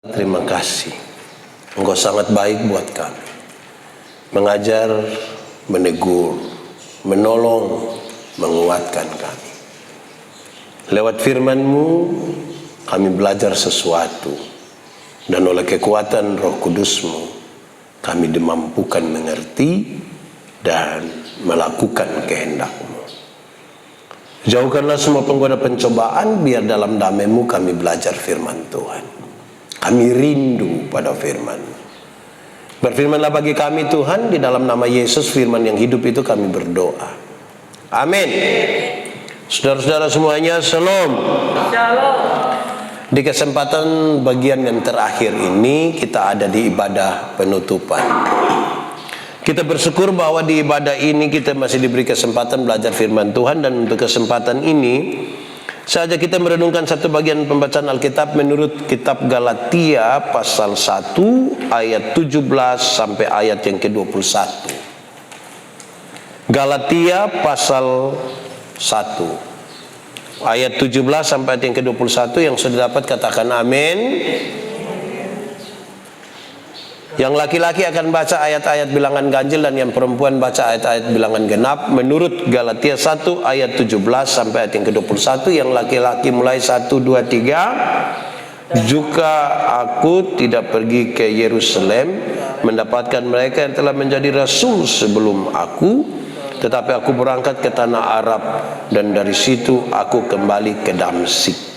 Terima kasih, Engkau sangat baik buat kami. Mengajar, menegur, menolong, menguatkan kami. Lewat firman-Mu, kami belajar sesuatu. Dan oleh kekuatan Roh Kudus-Mu, kami dimampukan mengerti dan melakukan kehendak-Mu. Jauhkanlah semua penggoda pencobaan, biar dalam damai-Mu kami belajar firman Tuhan. Kami rindu pada firman. Berfirmanlah bagi kami Tuhan, di dalam nama Yesus firman yang hidup itu kami berdoa. Amin. Saudara-saudara semuanya, shalom. Shalom. Di kesempatan bagian yang terakhir ini kita ada di ibadah penutupan. Kita bersyukur bahwa di ibadah ini kita masih diberi kesempatan belajar firman Tuhan. Dan untuk kesempatan ini saja kita merenungkan satu bagian pembacaan Alkitab menurut kitab Galatia pasal 1 ayat 17 sampai ayat yang ke-21. Galatia pasal 1 ayat 17 sampai ayat yang ke-21. Yang sudah dapat katakan amin. Yang laki-laki akan baca ayat-ayat bilangan ganjil, dan yang perempuan baca ayat-ayat bilangan genap menurut Galatia 1 ayat 17 sampai ayat yang ke-21. Yang laki-laki mulai 1, 2, 3. Juga aku tidak pergi ke Yerusalem mendapatkan mereka yang telah menjadi rasul sebelum aku, tetapi aku berangkat ke tanah Arab, dan dari situ aku kembali ke Damsyik.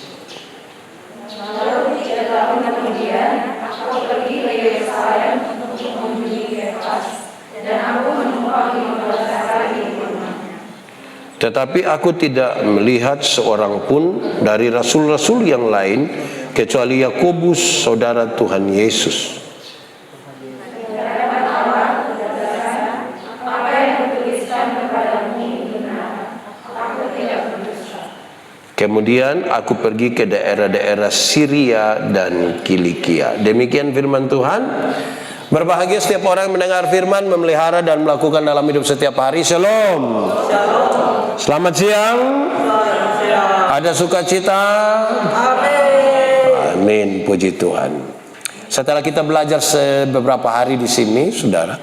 Tetapi aku tidak melihat seorang pun dari rasul-rasul yang lain kecuali Yakobus, saudara Tuhan Yesus. Kemudian aku pergi ke daerah-daerah Syria dan Kilikia. Demikian firman Tuhan. Berbahagia setiap orang yang mendengar firman, memelihara dan melakukan dalam hidup setiap hari. Shalom. Shalom. Selamat siang. Selamat siang. Ada sukacita. Amin. Amin. Puji Tuhan. Setelah kita belajar beberapa hari di sini, saudara,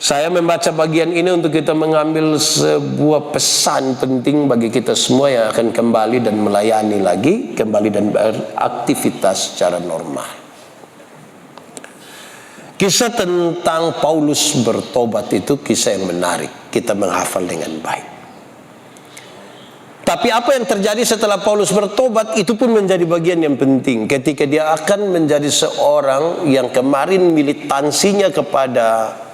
saya membaca bagian ini untuk kita mengambil sebuah pesan penting bagi kita semua yang akan kembali dan melayani lagi, kembali dan beraktivitas secara normal. Kisah tentang Paulus bertobat itu kisah yang menarik. Kita menghafal dengan baik. Tapi apa yang terjadi setelah Paulus bertobat itu pun menjadi bagian yang penting. Ketika dia akan menjadi seorang yang kemarin militansinya kepada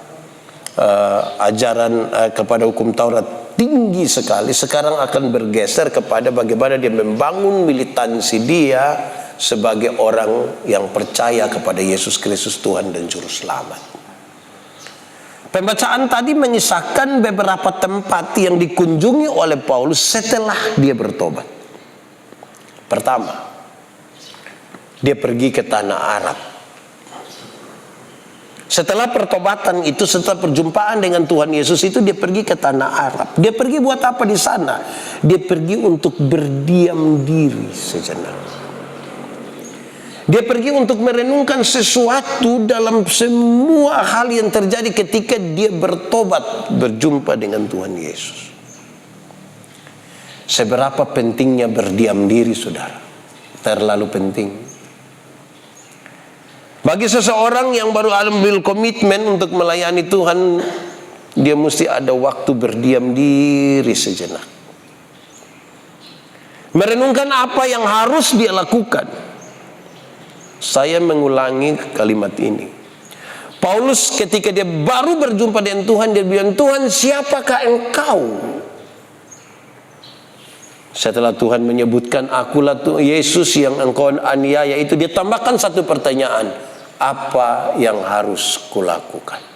kepada hukum Taurat tinggi sekali, sekarang akan bergeser kepada bagaimana dia membangun militansi dia sebagai orang yang percaya kepada Yesus Kristus Tuhan dan Juru Selamat. Pembacaan tadi menyisakan beberapa tempat yang dikunjungi oleh Paulus setelah dia bertobat. Pertama, dia pergi ke tanah Arab. Setelah pertobatan itu, setelah perjumpaan dengan Tuhan Yesus itu, dia pergi ke tanah Arab. Dia pergi buat apa di sana? Dia pergi untuk berdiam diri sejenak. Dia pergi untuk merenungkan sesuatu dalam semua hal yang terjadi ketika dia bertobat, berjumpa dengan Tuhan Yesus. Seberapa pentingnya berdiam diri, saudara? Terlalu penting. Bagi seseorang yang baru ambil komitmen untuk melayani Tuhan, dia mesti ada waktu berdiam diri sejenak. Merenungkan apa yang harus dia lakukan. Saya mengulangi kalimat ini. Paulus ketika dia baru berjumpa dengan Tuhan, dia bilang, Tuhan, siapakah engkau? Setelah Tuhan menyebutkan, akulah Yesus yang engkau aniaya itu, dia tambahkan satu pertanyaan. Apa yang harus kulakukan?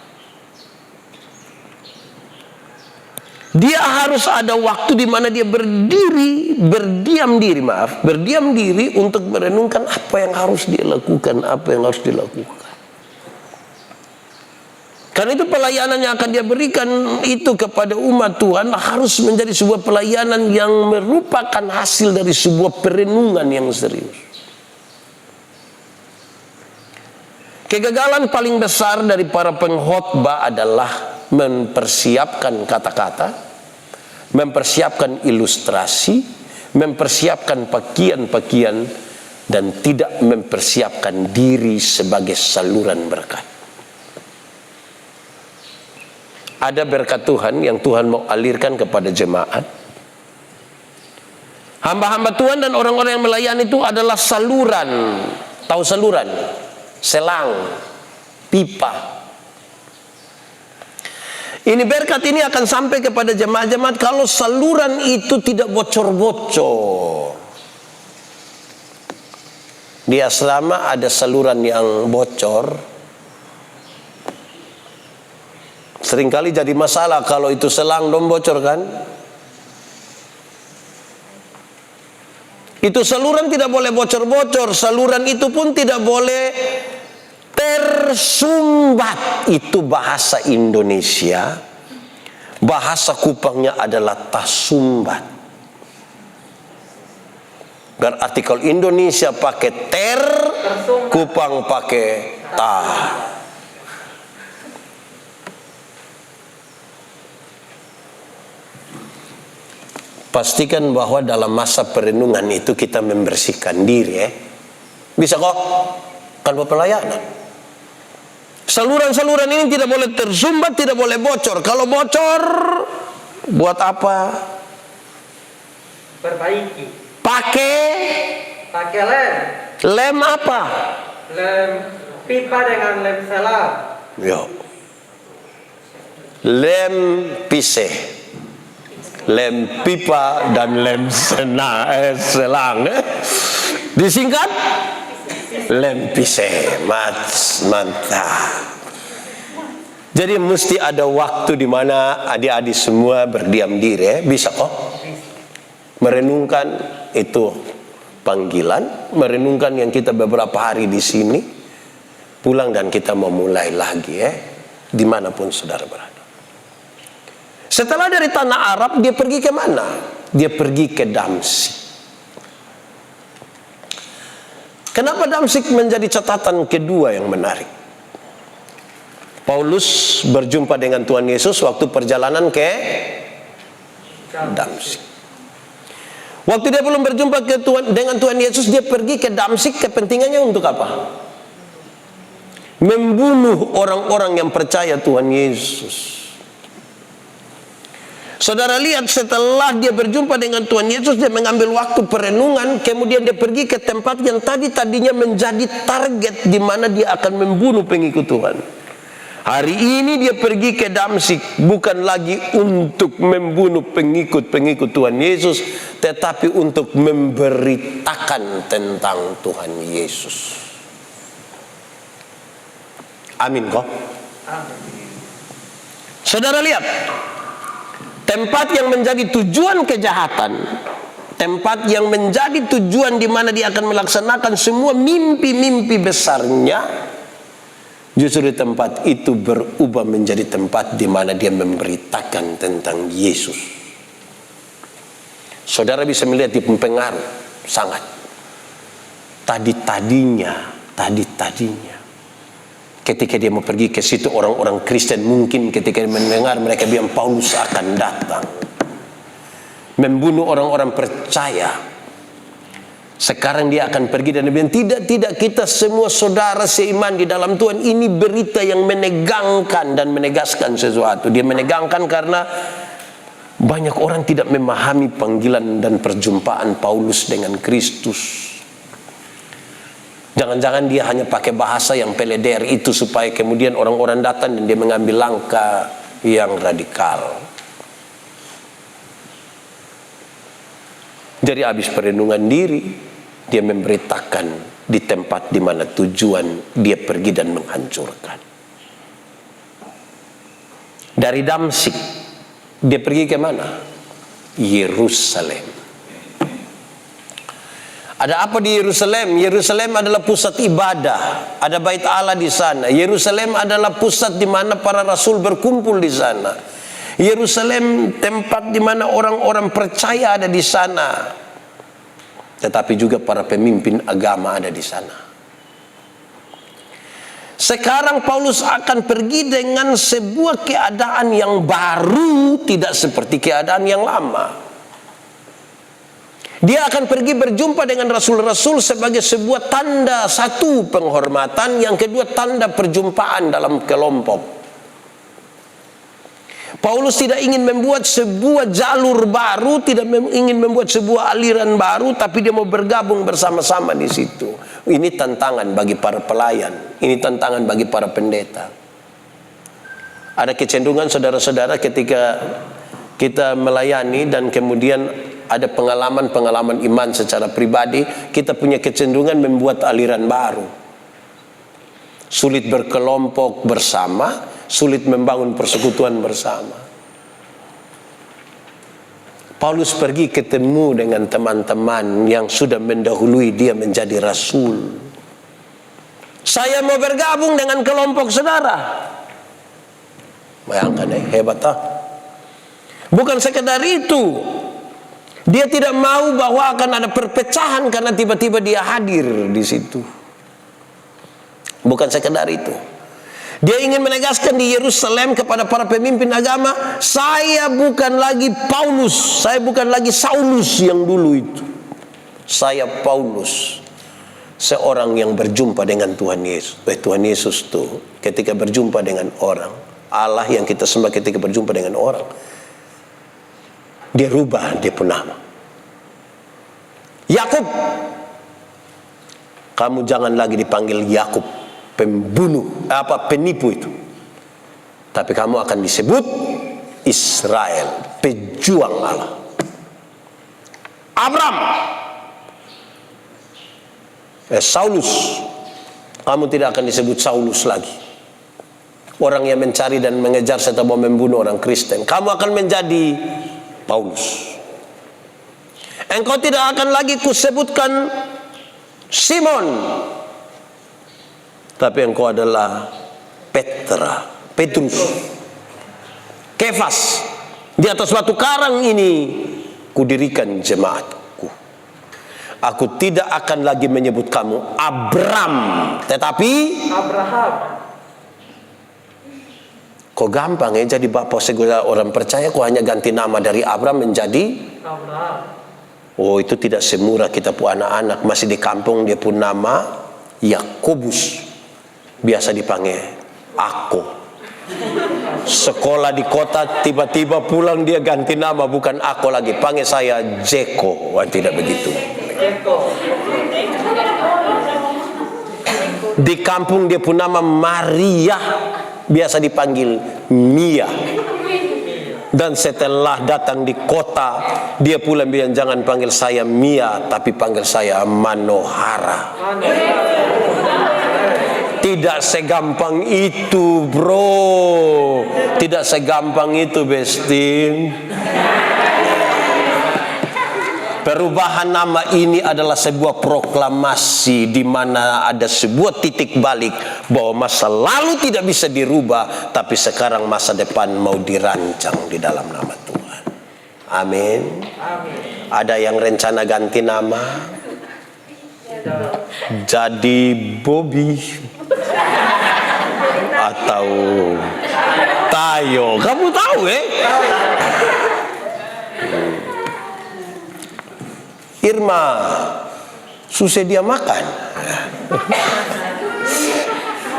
Dia harus ada waktu di mana dia berdiam diri untuk merenungkan apa yang harus dia lakukan, Karena itu pelayanan yang akan dia berikan itu kepada umat Tuhan harus menjadi sebuah pelayanan yang merupakan hasil dari sebuah perenungan yang serius. Kegagalan paling besar dari para pengkhotbah adalah mempersiapkan kata-kata, mempersiapkan ilustrasi, mempersiapkan pakaian-pakaian, dan tidak mempersiapkan diri sebagai saluran berkat. Ada berkat Tuhan yang Tuhan mau alirkan kepada jemaat. Hamba-hamba Tuhan dan orang-orang yang melayani itu adalah saluran. Tahu saluran? Selang, pipa. Ini berkat ini akan sampai kepada jemaat-jemaat kalau saluran itu tidak bocor-bocor. Di asrama ada saluran yang bocor. Seringkali jadi masalah kalau itu selang dong bocor kan. Itu saluran tidak boleh bocor-bocor. Saluran itu pun tidak boleh tersumbat. Itu bahasa Indonesia. Bahasa Kupangnya adalah tasumbat. Berarti kalau Indonesia pakai ter, Kupang pakai ta. Pastikan bahwa dalam masa perenungan itu kita membersihkan diri. Bisa kok? Kan pelayanan. Saluran-saluran ini tidak boleh tersumbat, tidak boleh bocor. Kalau bocor, buat apa? Perbaiki. Pakai lem. Lem apa? Lem pipa dengan lem selang. Yo. Lem piseh, lem pipa dan lem selang. Disingkat lem piseh. Mantap. Jadi mesti ada waktu di mana adik-adik semua berdiam diri. Bisa kok merenungkan itu panggilan, merenungkan yang kita beberapa hari di sini, pulang dan kita mau mulai lagi dimanapun saudara berada. Setelah dari tanah Arab, dia pergi ke mana? Dia pergi ke Damsyik. Kenapa Damsyik menjadi catatan kedua yang menarik? Paulus berjumpa dengan Tuhan Yesus waktu perjalanan ke Damsyik. Waktu dia belum berjumpa dengan Tuhan Yesus, dia pergi ke Damsyik. Kepentingannya untuk apa? Membunuh orang-orang yang percaya Tuhan Yesus. Saudara lihat, setelah dia berjumpa dengan Tuhan Yesus, dia mengambil waktu perenungan, kemudian dia pergi ke tempat yang tadinya menjadi target di mana dia akan membunuh pengikut Tuhan. Hari ini dia pergi ke Damsyik bukan lagi untuk membunuh pengikut-pengikut Tuhan Yesus, tetapi untuk memberitakan tentang Tuhan Yesus. Amin kok? Saudara lihat, tempat yang menjadi tujuan kejahatan, tempat yang menjadi tujuan di mana dia akan melaksanakan semua mimpi-mimpi besarnya, justru di tempat itu berubah menjadi tempat di mana dia memberitakan tentang Yesus. Saudara bisa melihat di pengaruh sangat. Tadi-tadinya ketika dia mau pergi ke situ, orang-orang Kristen mungkin ketika mendengar mereka bilang Paulus akan datang membunuh orang-orang percaya. Sekarang dia akan pergi dan dia bilang tidak, kita semua saudara seiman di dalam Tuhan. Ini berita yang menegangkan dan menegaskan sesuatu. Dia menegangkan karena banyak orang tidak memahami panggilan dan perjumpaan Paulus dengan Kristus. Jangan-jangan dia hanya pakai bahasa yang peleder itu supaya kemudian orang-orang datang dan dia mengambil langkah yang radikal. Jadi habis perenungan diri, dia memberitakan di tempat di mana tujuan dia pergi dan menghancurkan. Dari Damsyik, dia pergi ke mana? Yerusalem. Ada apa di Yerusalem? Yerusalem adalah pusat ibadah. Ada bait Allah di sana. Yerusalem adalah pusat di mana para rasul berkumpul di sana. Yerusalem tempat di mana orang-orang percaya ada di sana. Tetapi juga para pemimpin agama ada di sana. Sekarang Paulus akan pergi dengan sebuah keadaan yang baru, tidak seperti keadaan yang lama. Dia akan pergi berjumpa dengan rasul-rasul sebagai sebuah tanda, satu penghormatan, yang kedua tanda perjumpaan dalam kelompok. Paulus tidak ingin membuat sebuah jalur baru, tidak ingin membuat sebuah aliran baru, tapi dia mau bergabung bersama-sama di situ. Ini tantangan bagi para pelayan, ini tantangan bagi para pendeta. Ada kecenderungan saudara-saudara ketika kita melayani dan kemudian ada pengalaman-pengalaman iman secara pribadi, kita punya kecenderungan membuat aliran baru. Sulit berkelompok bersama, sulit membangun persekutuan bersama. Paulus pergi ketemu dengan teman-teman yang sudah mendahului dia menjadi rasul. Saya mau bergabung dengan kelompok saudara. Bayangkan, hebat ah. Bukan sekedar itu, dia tidak mau bahwa akan ada perpecahan karena tiba-tiba dia hadir di situ. Bukan sekedar itu. Dia ingin menegaskan di Yerusalem kepada para pemimpin agama, saya bukan lagi Paulus, saya bukan lagi Saulus yang dulu itu. Saya Paulus, seorang yang berjumpa dengan Tuhan Yesus. Tuhan Yesus tuh ketika berjumpa dengan orang, Allah yang kita sembah ketika berjumpa dengan orang, dia rubah dia pun nama. Yakub, kamu jangan lagi dipanggil Yakub, pembunuh, penipu itu. Tapi kamu akan disebut Israel, pejuang Allah. Abram, Saulus, kamu tidak akan disebut Saulus lagi, orang yang mencari dan mengejar serta mau membunuh orang Kristen. Kamu akan menjadi Paulus. Engkau tidak akan lagi kusebutkan Simon, tapi engkau adalah Petrus, Kefas. Di atas batu karang ini kudirikan jemaatku. Aku tidak akan lagi menyebut kamu Abram, tetapi Abraham. Kok gampang ya jadi bapak segala orang percaya, kok hanya ganti nama dari Abram menjadi Abraham. Oh, itu tidak semurah kita pun anak-anak masih di kampung dia pun nama Yakobus, biasa dipanggil Ako. Sekolah di kota tiba-tiba pulang dia ganti nama, bukan Ako lagi, panggil saya Jeko. Wah, tidak begitu. Di kampung dia pun nama Maria, biasa dipanggil Mia. Dan setelah datang di kota, dia pula bilang jangan panggil saya Mia, tapi panggil saya Manohara. Tidak segampang itu, bro. Tidak segampang itu, bestin. Perubahan nama ini adalah sebuah proklamasi di mana ada sebuah titik balik bahwa masa lalu tidak bisa dirubah, tapi sekarang masa depan mau dirancang di dalam nama Tuhan. Amin. Ada yang rencana ganti nama jadi Bobby atau Tayo. Kamu tahu Irma, susah dia makan.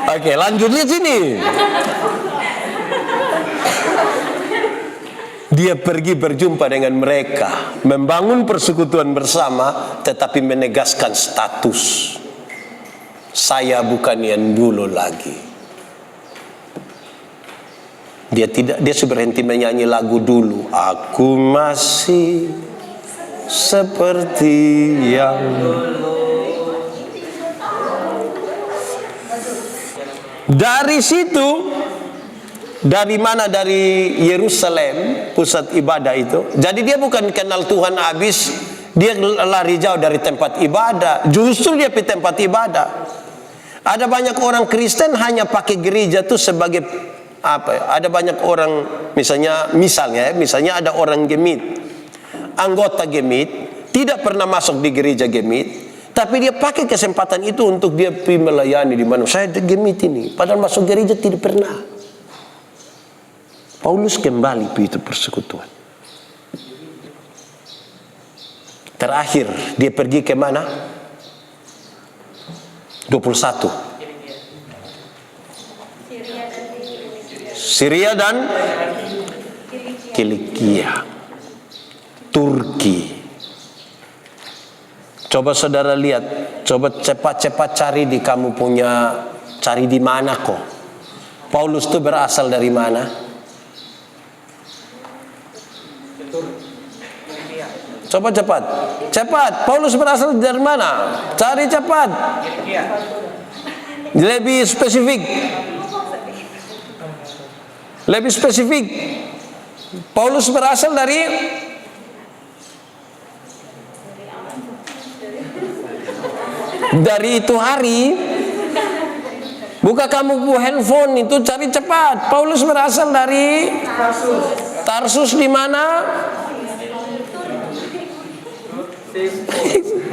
Oke, lanjut lihat sini. Dia pergi berjumpa dengan mereka, membangun persekutuan bersama, tetapi menegaskan status. Saya bukan yang dulu lagi. Dia berhenti menyanyi lagu dulu. Aku masih seperti yang dari situ, dari mana? Dari Yerusalem, pusat ibadah itu. Jadi dia bukan kenal Tuhan habis, dia lari jauh dari tempat ibadah. Justru dia pergi tempat ibadah. Ada banyak orang Kristen hanya pakai gereja itu sebagai apa? Ada banyak orang misalnya ada orang Gemit, anggota Gemit, tidak pernah masuk di gereja Gemit, Tapi dia pakai kesempatan itu untuk dia pergi melayani di mana. Saya gemit ini, padahal masuk gereja tidak pernah. Paulus kembali pergi itu persekutuan. Terakhir dia pergi ke mana? 21. Syria dan Kilikia, Turki. Coba saudara lihat, coba cepat-cepat cari di kamu punya, cari di mana kok. Paulus itu berasal dari mana? Coba cepat, cepat. Paulus berasal dari mana? Cari cepat. Lebih spesifik. Lebih spesifik. Paulus berasal dari itu hari. Buka kamu handphone itu, cari cepat. Paulus berasal dari Tarsus di mana?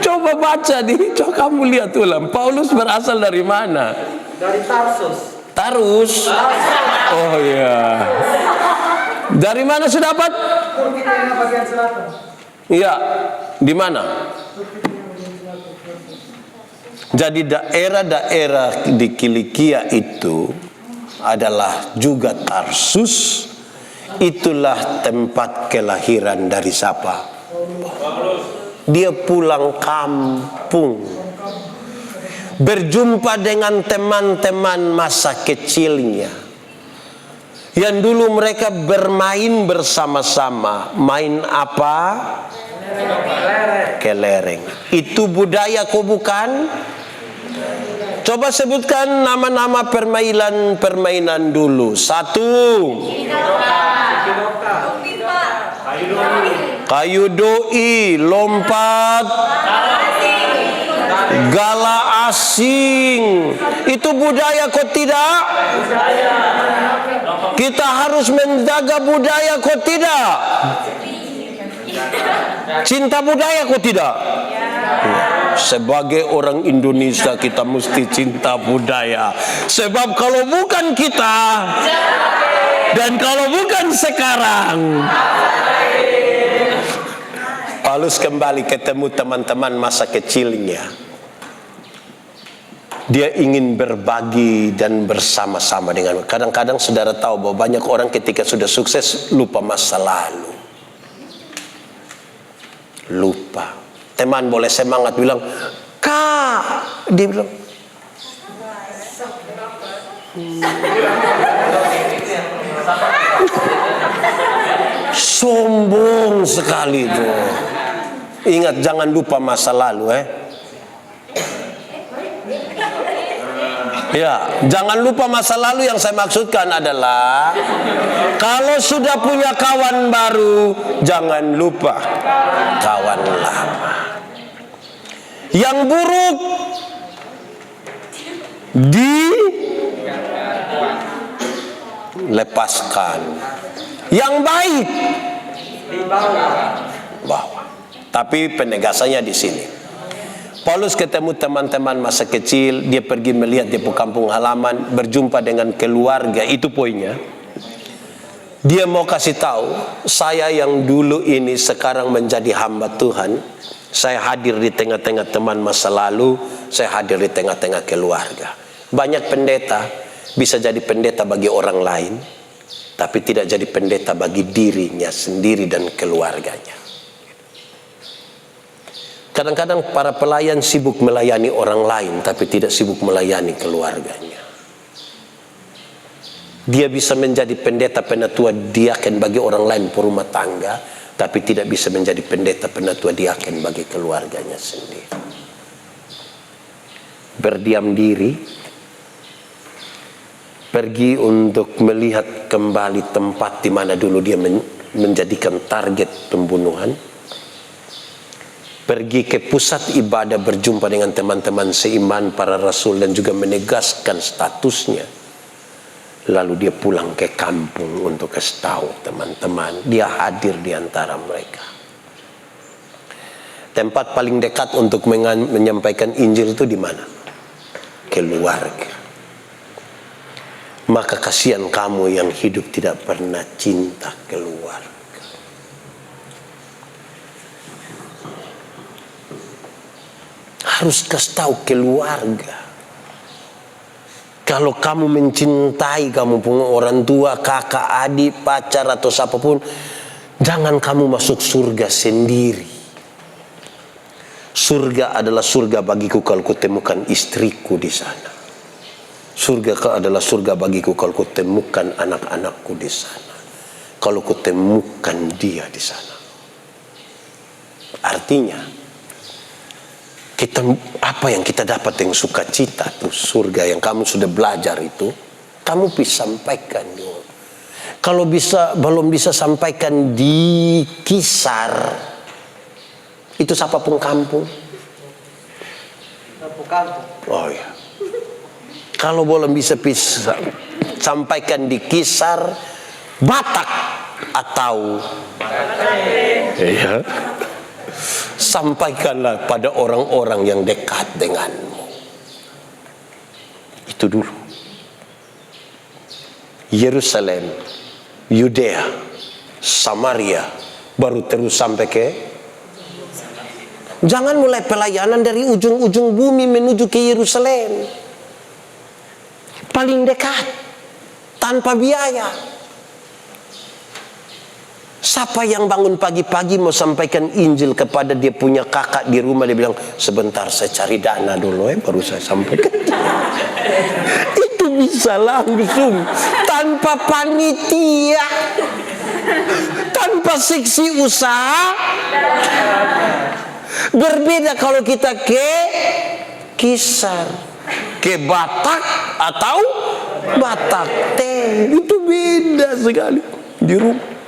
Coba baca coba kamu lihat ulang. Paulus berasal dari mana? Dari Tarsus. Tarus. Oh iya. Dari mana sudah dapat? Turki tengah bagian selatan. Iya. Di mana? Jadi daerah-daerah di Kilikia itu adalah juga Tarsus. Itulah tempat kelahiran dari siapa? Dia pulang kampung, berjumpa dengan teman-teman masa kecilnya yang dulu mereka bermain bersama-sama. Main apa? Kelereng. Itu budaya kok bukan? Coba sebutkan nama-nama permainan dulu. 1. Kayu doi, lompat, gala asing. Itu budaya kok tidak? Kita harus menjaga budaya kok tidak? Cinta budaya kok tidak? Sebagai orang Indonesia kita mesti cinta budaya. Sebab kalau bukan kita dan kalau bukan sekarang, Paulus kembali ketemu teman-teman masa kecilnya. Dia ingin berbagi dan bersama-sama dengan. Kadang-kadang saudara tahu bahwa banyak orang ketika sudah sukses lupa masa lalu. Lupa. Teman boleh semangat bilang, "Kak," dia bilang, sombong sekali itu. Ingat, jangan lupa masa lalu Ya, jangan lupa masa lalu. Yang saya maksudkan adalah kalau sudah punya kawan baru, jangan lupa kawan lama. Yang buruk dilepaskan, yang baik dibawa. Tapi penegasannya di sini. Paulus ketemu teman-teman masa kecil, dia pergi melihat di kampung halaman, berjumpa dengan keluarga, itu poinnya. Dia mau kasih tahu, saya yang dulu ini sekarang menjadi hamba Tuhan, saya hadir di tengah-tengah teman masa lalu, saya hadir di tengah-tengah keluarga. Banyak pendeta bisa jadi pendeta bagi orang lain, tapi tidak jadi pendeta bagi dirinya sendiri dan keluarganya. Kadang-kadang para pelayan sibuk melayani orang lain, tapi tidak sibuk melayani keluarganya. Dia bisa menjadi pendeta penatua diaken bagi orang lain perumah tangga, tapi tidak bisa menjadi pendeta penatua diaken bagi keluarganya sendiri. Berdiam diri, pergi untuk melihat kembali tempat di mana dulu dia menjadikan target pembunuhan. Pergi ke pusat ibadah, berjumpa dengan teman-teman seiman para rasul dan juga menegaskan statusnya. Lalu dia pulang ke kampung untuk kasih tahu teman-teman, dia hadir di antara mereka. Tempat paling dekat untuk menyampaikan Injil itu di mana? Keluarga. Maka kasihan kamu yang hidup tidak pernah cinta keluarga. Harus kasih tahu keluarga. Kalau kamu mencintai kamu punya orang tua, kakak, adik, pacar atau siapapun, jangan kamu masuk surga sendiri. Surga adalah surga bagiku kalau kutemukan istriku di sana. Surga adalah surga bagiku kalau kutemukan anak-anakku di sana. Kalau kutemukan dia di sana. Artinya, apa yang kita dapat yang sukacita tuh surga yang kamu sudah belajar itu, kamu bisa sampaikan dulu. Kalau belum bisa sampaikan di Kisar, itu siapapun kampung. Oh ya. Kalau belum bisa sampaikan di Kisar, Batak atau iya. Sampaikanlah pada orang-orang yang dekat denganmu. Itu dulu. Yerusalem, Yudea, Samaria, baru terus sampai ke. Jangan mulai pelayanan dari ujung-ujung bumi menuju ke Yerusalem. Paling dekat, tanpa biaya. Siapa yang bangun pagi-pagi mau sampaikan Injil kepada dia punya kakak di rumah, dia bilang, sebentar saya cari dana dulu baru saya sampaikan. Itu bisa langsung, tanpa panitia, tanpa seksi usaha. Berbeda kalau kita ke Kisar, ke Batak atau Batak Teh, itu beda sekali di rumah.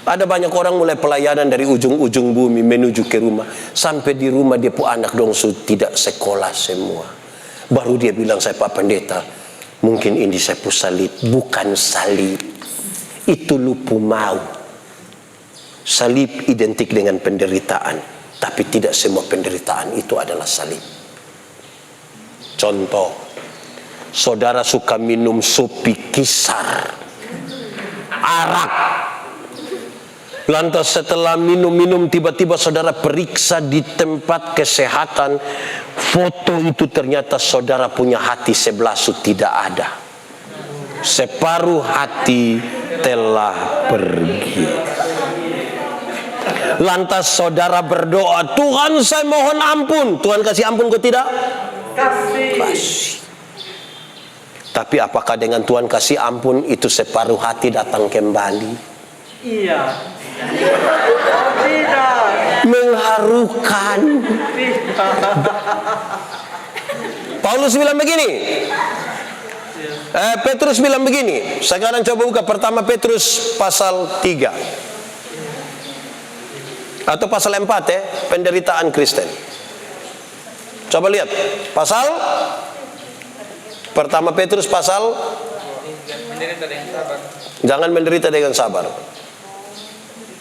Ada banyak orang mulai pelayanan dari ujung-ujung bumi menuju ke rumah. Sampai di rumah dia pun anak dongsu tidak sekolah semua. Baru dia bilang, saya Pak Pendeta, mungkin ini saya pun salib. Bukan salib, itu lupu mau. Salib identik dengan penderitaan, tapi tidak semua penderitaan itu adalah salib. Contoh, saudara suka minum sopi Kisar, arak. Lantas setelah minum-minum tiba-tiba saudara periksa di tempat kesehatan, foto itu ternyata saudara punya hati sebelah tidak ada. Separuh hati telah pergi. Lantas saudara berdoa, Tuhan saya mohon ampun. Tuhan kasih ampun kok tidak? Kasih. Tapi apakah dengan Tuhan kasih ampun itu separuh hati datang kembali? Iya. Tidak. Mengharukan. Paulus bilang begini. Petrus bilang begini. Sekarang coba buka pertama Petrus pasal 3. Atau pasal 4 penderitaan Kristen. Coba lihat. Pasal pertama Petrus pasal menderita dengan sabar. Jangan menderita dengan sabar.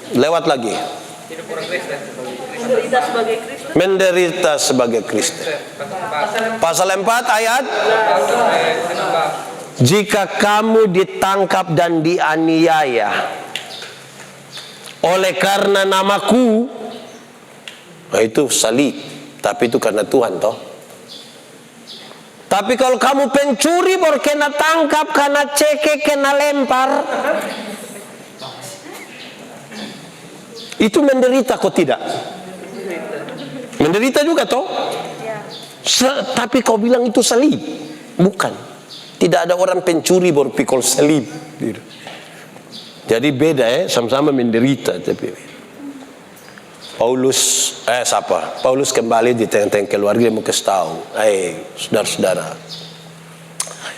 Lewat lagi. Menderita sebagai Kristen. Pasal 4 ayat. Jika kamu ditangkap dan dianiaya oleh karena namaku, nah itu salib, tapi itu karena Tuhan toh. Tapi kalau kamu pencuri baru kena tangkap, kena cekek, kena lempar, itu menderita kok tidak? Menderita juga toh? Tapi kau bilang itu salib. Bukan. Tidak ada orang pencuri baru pikul salib. Jadi beda sama-sama menderita. Tapi Paulus kembali di tengah-tengah keluarga, mau kasih tahu, saudara-saudara,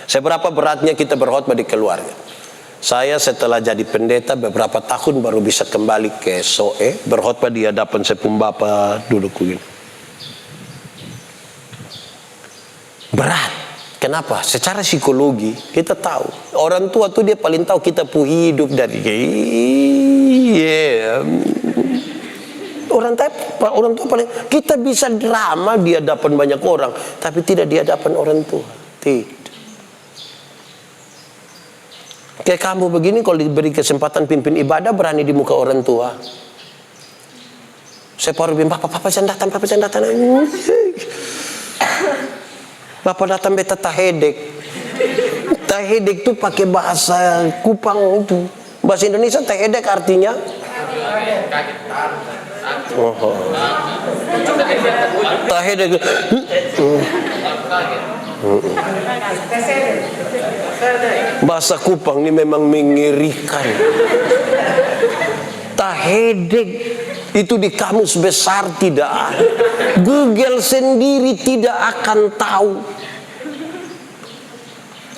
seberapa beratnya kita berkhotbah di keluarga. Saya setelah jadi pendeta beberapa tahun baru bisa kembali ke Soe, berkhotbah di hadapan sepung bapa duduk begini. Berat. Kenapa? Secara psikologi kita tahu. Orang tua tuh dia paling tahu kita hidup dari orang tua paling, kita bisa drama di hadapan banyak orang, tapi tidak di hadapan orang tua. Tidak. Kayak kamu begini, kalau diberi kesempatan pimpin ibadah, berani di muka orang tua. Saya baru bilang, papa jangan datang. Bapak datang beta tahedek. Tahedek itu pakai bahasa Kupang itu. Bahasa Indonesia tahedek artinya tahedek. Bahasa Kupang ini memang mengerikan. Tahedek itu di kamus besar tidak ada. Google sendiri tidak akan tahu.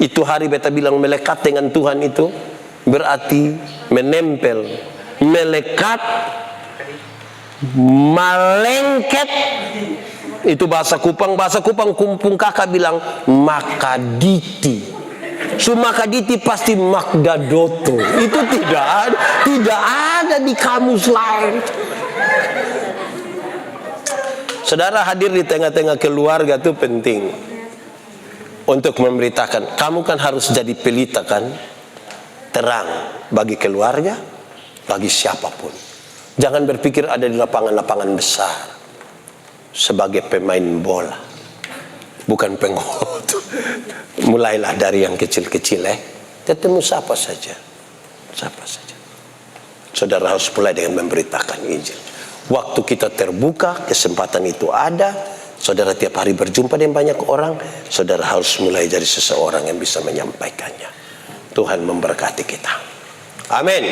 Itu hari beta bilang melekat dengan Tuhan itu berarti menempel, melekat, malengket. Itu bahasa Kupang. Bahasa Kupang kumpung kakak bilang makaditi. Sumakaditi pasti Magdadoto. Itu tidak ada di kamus lain. Saudara, hadir di tengah-tengah keluarga itu penting untuk memberitakan. Kamu kan harus jadi pelita kan, terang bagi keluarga, bagi siapapun. Jangan berpikir ada di lapangan-lapangan besar sebagai pemain bola, bukan pengkhotbah. Mulailah dari yang kecil-kecil, ketemu siapa saja. Saudara harus mulai dengan memberitakan Injil. Waktu kita terbuka, kesempatan itu ada. Saudara tiap hari berjumpa dengan banyak orang. Saudara harus mulai jadi seseorang yang bisa menyampaikannya. Tuhan memberkati kita. Amin.